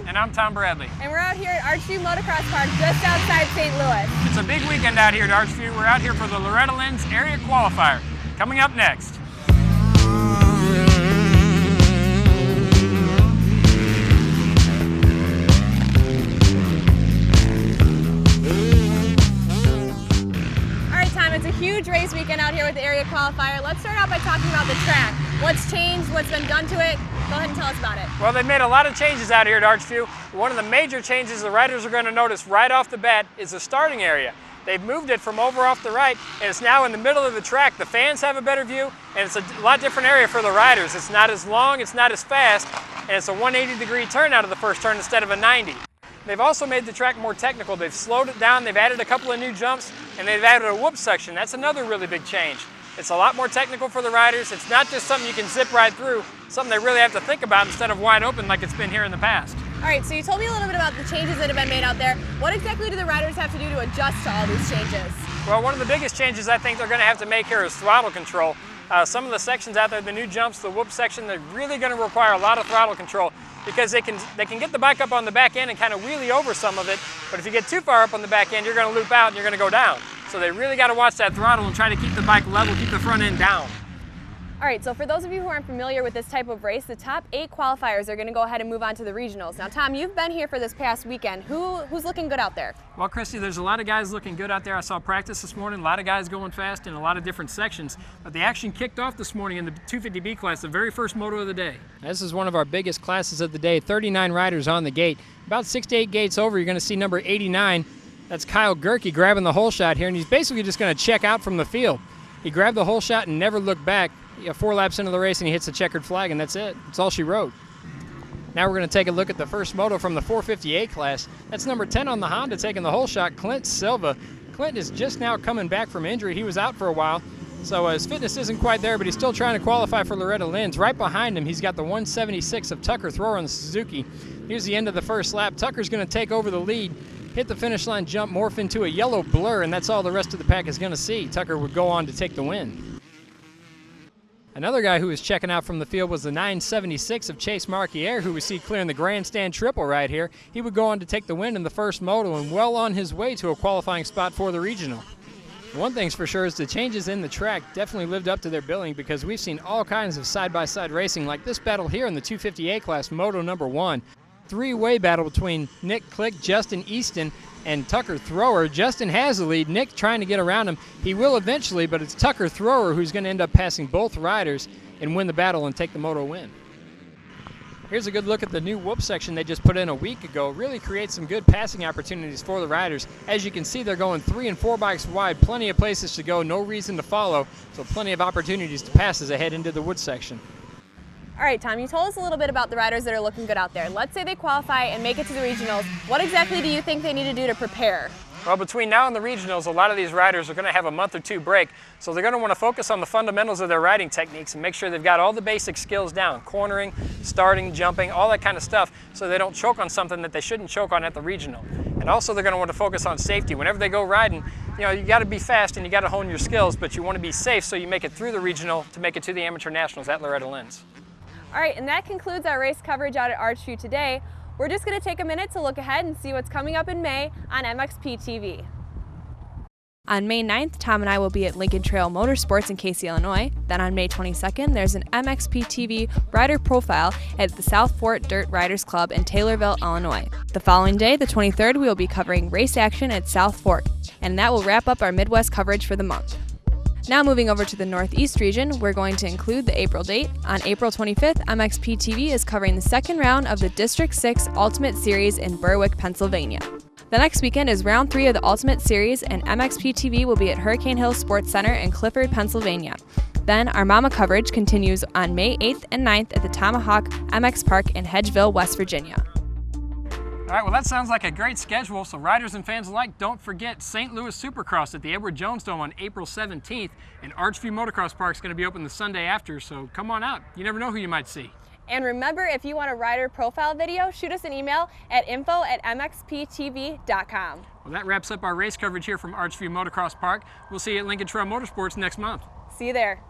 And I'm Tom Bradley. And we're out here at Archview Motocross Park just outside St. Louis. It's a big weekend out here at Archview. We're out here for the Loretta Lynn's Area Qualifier. Coming up next. Alright Tom, it's a huge race weekend out here with the Area Qualifier. Let's start out by talking about the track. What's changed, what's been done to it? Go ahead and tell us about it. Well, they've made a lot of changes out here at Archview. One of the major changes the riders are going to notice right off the bat is the starting area. They've moved it from over off the right, and it's now in the middle of the track. The fans have a better view, and it's a lot different area for the riders. It's not as long, it's not as fast, and it's a 180-degree turn out of the first turn instead of a 90. They've also made the track more technical. They've slowed it down, they've added a couple of new jumps, and they've added a whoop section. That's another really big change. It's a lot more technical for the riders. It's not just something you can zip right through, something they really have to think about instead of wide open like it's been here in the past. All right, so you told me a little bit about the changes that have been made out there. What exactly do the riders have to do to adjust to all these changes? Well, one of the biggest changes I think they're going to have to make here is throttle control. Some of the sections out there, the new jumps, the whoop section, they're really going to require a lot of throttle control because they can get the bike up on the back end and kind of wheelie over some of it, but if you get too far up on the back end, you're going to loop out and you're going to go down. So they really got to watch that throttle and try to keep the bike level, keep the front end down. All right, so for those of you who aren't familiar with this type of race, the top 8 qualifiers are going to go ahead and move on to the regionals. Now, Tom, you've been here for this past weekend. Who's looking good out there? Well, Christy, there's a lot of guys looking good out there. I saw practice this morning, a lot of guys going fast in a lot of different sections. But the action kicked off this morning in the 250B class, the very first moto of the day. This is one of our biggest classes of the day, 39 riders on the gate. About 6 to 8 gates over, you're going to see number 89. That's Kyle Gerke grabbing the hole shot here, and he's basically just going to check out from the field. He grabbed the hole shot and never looked back. 4 laps into the race and he hits the checkered flag, and that's it. That's all she wrote. Now we're going to take a look at the first moto from the 450A class. That's number 10 on the Honda taking the hole shot, Clint Silva. Clint is just now coming back from injury. He was out for a while, so his fitness isn't quite there, but he's still trying to qualify for Loretta Lynn's. Right behind him, he's got the 176 of Tucker Thrower on the Suzuki. Here's the end of the first lap. Tucker's going to take over the lead, hit the finish line jump, morph into a yellow blur, and that's all the rest of the pack is going to see. Tucker would go on to take the win. Another guy who was checking out from the field was the 976 of Chase Marquiere, who we see clearing the grandstand triple right here. He would go on to take the win in the first moto and well on his way to a qualifying spot for the regional. One thing's for sure is the changes in the track definitely lived up to their billing, because we've seen all kinds of side-by-side racing like this battle here in the 250A class, moto number 1. 3-way battle between Nick Click, Justin Easton, and Tucker Thrower. Justin has the lead. Nick trying to get around him. He will eventually, but it's Tucker Thrower who's going to end up passing both riders and win the battle and take the moto win. Here's a good look at the new whoop section they just put in a week ago. Really creates some good passing opportunities for the riders. As you can see, they're going 3 and 4 bikes wide. Plenty of places to go, no reason to follow, so plenty of opportunities to pass as they head into the wood section. All right, Tom, you told us a little bit about the riders that are looking good out there. Let's say they qualify and make it to the regionals. What exactly do you think they need to do to prepare? Well, between now and the regionals, a lot of these riders are going to have a month or 2 break, so they're going to want to focus on the fundamentals of their riding techniques and make sure they've got all the basic skills down, cornering, starting, jumping, all that kind of stuff, so they don't choke on something that they shouldn't choke on at the regional. And also they're going to want to focus on safety. Whenever they go riding, you got to be fast and you got to hone your skills, but you want to be safe so you make it through the regional to make it to the amateur nationals at Loretta Lynn's. All right, and that concludes our race coverage out at Archview today. We're just going to take a minute to look ahead and see what's coming up in May on MXP TV. On May 9th, Tom and I will be at Lincoln Trail Motorsports in Casey, Illinois. Then on May 22nd, there's an MXP TV rider profile at the South Fort Dirt Riders Club in Taylorville, Illinois. The following day, the 23rd, we will be covering race action at South Fork, and that will wrap up our Midwest coverage for the month. Now moving over to the Northeast region, we're going to include the April date. On April 25th, MXP TV is covering the second round of the District 6 Ultimate Series in Berwick, Pennsylvania. The next weekend is round 3 of the Ultimate Series, and MXP TV will be at Hurricane Hill Sports Center in Clifford, Pennsylvania. Then our Mama coverage continues on May 8th and 9th at the Tomahawk MX Park in Hedgeville, West Virginia. All right, well, that sounds like a great schedule, so riders and fans alike, don't forget St. Louis Supercross at the Edward Jones Dome on April 17th, and Archview Motocross Park is going to be open the Sunday after, so come on out. You never know who you might see. And remember, if you want a rider profile video, shoot us an email at info@mxptv.com. Well, that wraps up our race coverage here from Archview Motocross Park. We'll see you at Lincoln Trail Motorsports next month. See you there.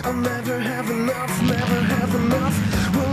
I'll never have enough, never have enough.